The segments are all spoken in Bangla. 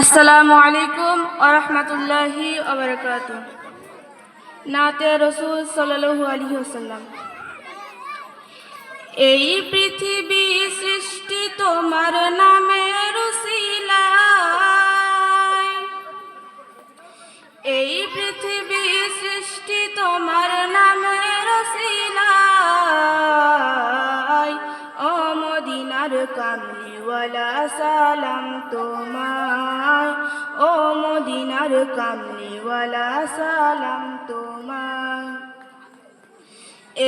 আসসালামু আলাইকুম ওয়া রাহমাতুল্লাহি ওয়া বারাকাতুহু। নাতে রাসূল সাল্লাল্লাহু আলাইহি ওয়াসাল্লাম। এই পৃথিবী সৃষ্টি তোমার নামের উসিলায়, এই পৃথিবী সৃষ্টি তোমার নামের উসিলায়। ও মদিনার কামলিওয়ালা সালাম তোমায়, ও মদিনার কামলিওয়ালা সালাম তোমায়।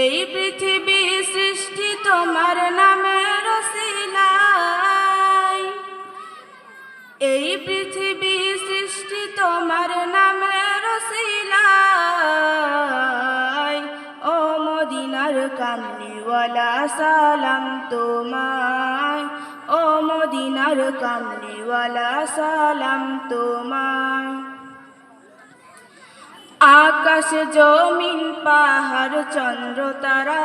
এই পৃথিবী সৃষ্টি তোমার নামের উসিলায়, এই পৃথিবী সৃষ্টি তোমার নামের উসিলায়। ও মদিনার কামলিওয়ালা সালাম তোমায়, ও মদিনার কামলিওয়ালা সালাম তোমায়। আকাশ জমিন পাহাড় চন্দ্র তারা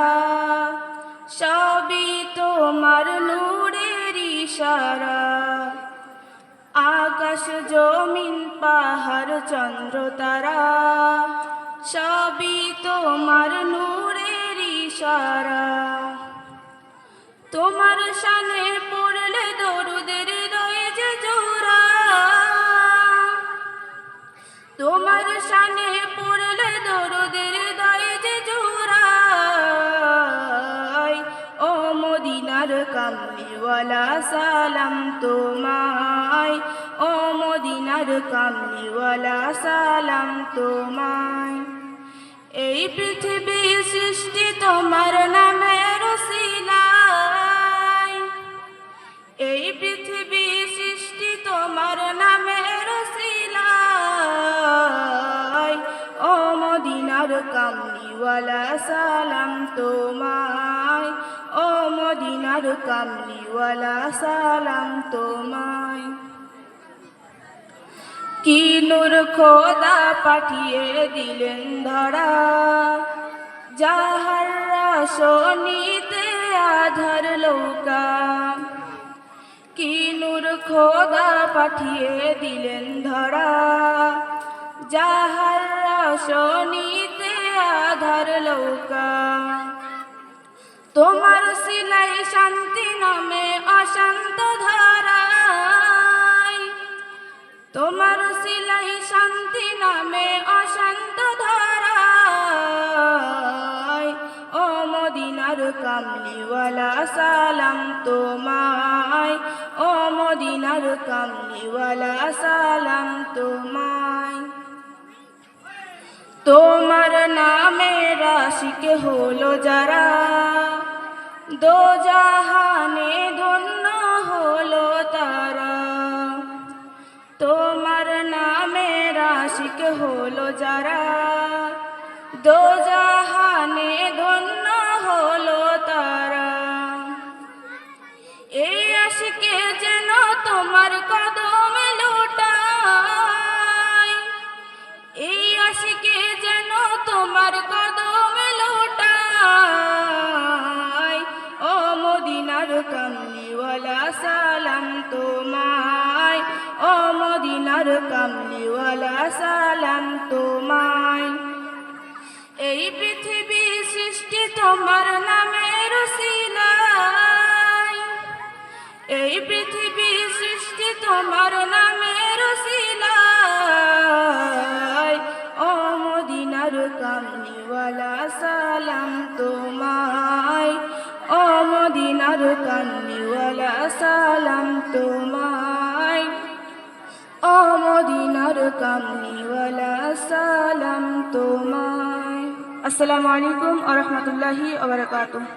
সবই তোমার নূরের ইশারা। আকাশ জমিন পাহাড় চন্দ্র তারা সবই তোমার নূরের ইশারা। তোমার শানে পড়লে দরুদের হৃদয় যে জোড়া, তোমার শানে পড়লে দরুদের হৃদয় যে জোড়া। ও মদিনার কামলিওয়ালা সালাম তোমায়, ও মদিনার কামলিওয়ালা সালাম তোমায়। এই পৃথিবী সৃষ্টি তোমার নামের উসিলায়, এই পৃথিবী সৃষ্টি তোমার নামের উসিলায়। ও মদিনার কামলিওয়ালা সালাম তোমায়, ও মদিনার কামলিওয়ালা সালাম তোমায়। কি নূর খোদা পাঠিয়ে দিলেন ধরা, যাহার রশনীতে আধার লৌকা। কি নূর খোদা পাঠিয়ে দিলেন ধরা, যাহার রশনীতে আধার লৌকা। তোমার সিলাই শান্তি নামে অশান্ত ধারায়, তোমার সিলাই শান্তি নামে অশান্ত ধারায়। ও মদিনার কামলিওয়ালা সালাম তোমায়, ও মদিনার কামলিওয়ালা সালাম তোমায়। তোমার নামের আশিক হলো যারা, দোজাহানে ধন্য হলো তারা। তোমার নামের আশিক হলো যারা, দোজাহানে ধন্য হলো তারা। এই আশিকে যেন তোমার কদমে লুটায়, এই আশিকে যেন তোমার কদমে লুটায়। ও মদিনার কামলিওয়ালা সালাম তোমায়, ও মদিনার কামলিওয়ালা সালাম তোমায়। এই পৃথিবী সৃষ্টি তোমার নামের উসিলায়, এই পৃথিবী সৃষ্টি তোমার নামের উসিলায়। ও মদিনার কামলিওয়ালা সালাম তোমায়, ও মদিনার কামলিওয়ালা সালাম তোমায়, ও মদিনার কামলিওয়ালা সালাম তোমায়। আসসালামু আলাইকুম ওয়া রাহমাতুল্লাহি ওয়া বারাকাতুহু।